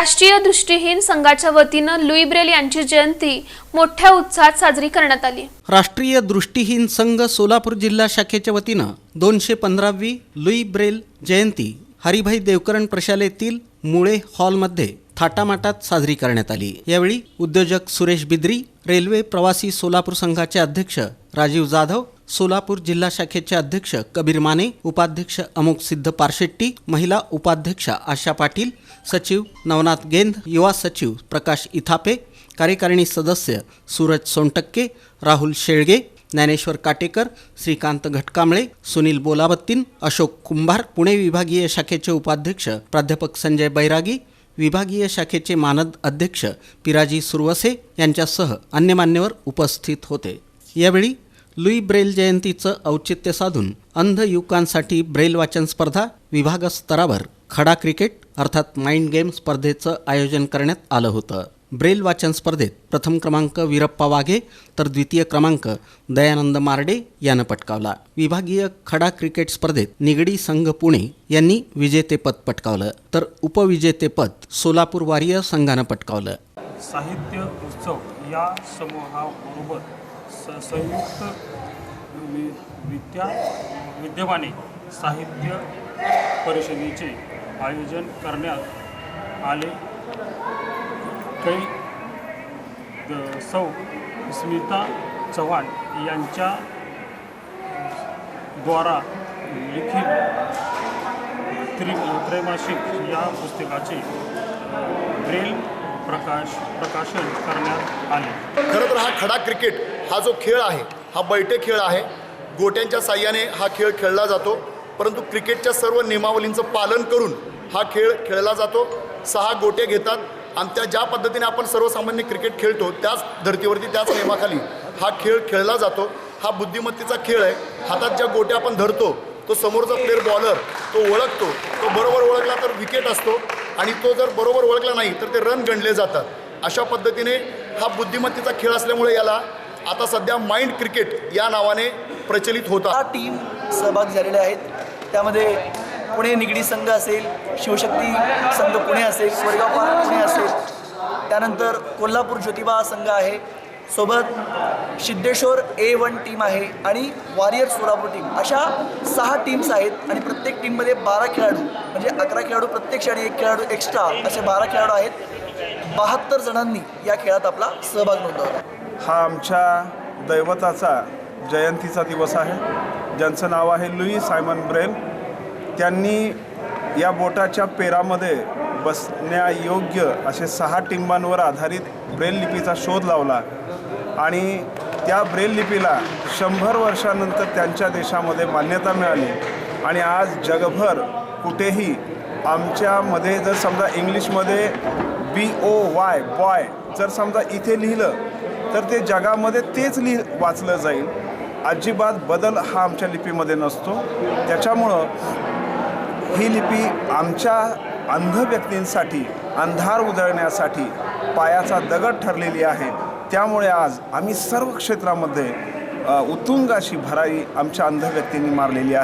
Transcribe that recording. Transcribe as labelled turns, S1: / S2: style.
S1: राष्ट्रीय दृष्टिहीन संघाच्या वतीनं लुई ब्रेल यांची जयंती मोठ्या उत्साहात साजरी करण्यात आली।
S2: राष्ट्रीय दृष्टिहीन संघ सोलापूर जिल्हा शाखेच्या वतीनं 215वी लुई ब्रेल जयंती हरिभाई देवकरण प्रशालेतील मुळे हॉलमध्ये थाटामाटात साजरी करण्यात आली। यावेळी उद्योजक सुरेश बिद्री, रेल्वे प्रवासी सोलापूर संघाचे अध्यक्ष राजीव जाधव, सोलापूर जिल्हा शाखेचे अध्यक्ष कबीर माने, उपाध्यक्ष अमोक सिद्ध पारशेट्टी, महिला उपाध्यक्षा आशा पाटील, सचिव नवनाथ गेंद, युवा सचिव प्रकाश इथापे, कार्यकारिणी सदस्य सूरज सोनटक्के, राहुल शेळगे, ज्ञानेश्वर काटेकर, श्रीकांत घटकांबळे, सुनील बोलाबत्तीन, अशोक कुंभार, पुणे विभागीय शाखेचे उपाध्यक्ष प्राध्यापक संजय बैरागी, विभागीय शाखेचे मानद अध्यक्ष पिराजी सुरवसे यांच्यासह अन्य मान्यवर उपस्थित होते। यावेळी लुई ब्रेल जयंतीचं औचित्य साधून अंध युवकांसाठी ब्रेल वाचन स्पर्धा, विभाग स्तरावर खडा क्रिकेट अर्थात माइंड गेम स्पर्धेचं आयोजन करण्यात आलं होतं। ब्रेल वाचन स्पर्धेत प्रथम क्रमांक वीरप्पा वाघे तर द्वितीय क्रमांक दयानंद मार्डे यानं पटकावला। विभागीय खडा क्रिकेट स्पर्धेत निगडी संघ पुणे यांनी विजेतेपद पटकावलं तर उपविजेतेपद सोलापूर वारियर संघानं पटकावलं।
S3: साहित्य उत्सव या समूहाबरोबर संयुक्त विद्यमाने साहित्य परिषदेचे आयोजन करण्यात आले। सौ स्मिता चव्हाण यांच्या द्वारा लिखित त्रैमासिक या पुस्तकाचे ब्रेल प्रकाशन करण्यात आले।
S4: खरं तर हा खडा क्रिकेट हा जो खेळ आहे हा बैठे खेळ आहे। गोट्यांच्या साह्याने हा खेळ खेळला जातो, परंतु क्रिकेटच्या सर्व नियमावलींचं पालन करून हा खेळ खेळला जातो। 6 गोटे घेतात आणि त्या ज्या पद्धतीने आपण सर्वसामान्य क्रिकेट खेळतो त्याच धर्तीवरती त्याच नियमाखाली हा खेळ खेळला जातो। हा बुद्धिमत्तेचा खेळ आहे। हातात ज्या गोट्या आपण धरतो तो समोरचा प्लेअर बॉलर तो ओळखतो, तो बरोबर ओळखला तर विकेट असतो आणि तो जर बरोबर ओळखला नाही तर ते रन गणले जातात। अशा पद्धतीने हा बुद्धिमत्तेचा खेळ असल्यामुळे याला आता सध्या माइंड क्रिकेट या नावाने प्रचलित होता।
S5: टीम सहभागी झालेले आहेत, त्यामध्ये पुणे निगडी संघ असेल, शिवशक्ती संघ पुणे असेल, स्वरगाव पार्क पुणे असेल, त्यानंतर कोल्हापूर ज्योतिबा संघ आहे, सोबत सिद्धेश्वर A1 टीम आहे आणि वारियर सोलापूर टीम, अशा 6 टीम्स आहेत आणि प्रत्येक टीममध्ये 12 खेळाडू म्हणजे 11 खेळाडू प्रत्यक्ष आणि 1 खेळाडू एक्स्ट्रा असे 12 खेळाडू आहेत। 72 जणांनी या खेळात आपला सहभाग नोंदवला।
S6: हा आमच्या दैवताचा जयंतीचा दिवस आहे, ज्यांचं नाव आहे लुई सायमन ब्रेल। त्यांनी या बोटाच्या पेरामध्ये बसण्यायोग्य असे 6 टिंबांवर आधारित ब्रेल लिपीचा शोध लावला आणि त्या ब्रेल लिपीला 100 वर्षानंतर त्यांच्या देशामध्ये मान्यता मिळाली आणि आज जगभर कुठेही आमच्यामध्ये जर समजा इंग्लिशमध्ये BOY बॉय जर समजा इथे लिहिलं तर ते जगामध्ये तेच वाचलं जाईल। अजिबात बदल हा आमच्या लिपीमध्ये नसतो। त्याच्यामुळं ही लिपी आमच्या अंध व्यक्तींसाठी अंधार उजळण्यासाठी पायाचा दगड ठरलेली आहे। त्यामुळे आज आम्ही सर्व क्षेत्रामध्ये उत्तुंग अशी भरारी आमच्या अंध व्यक्तींनी मारलेली आहे।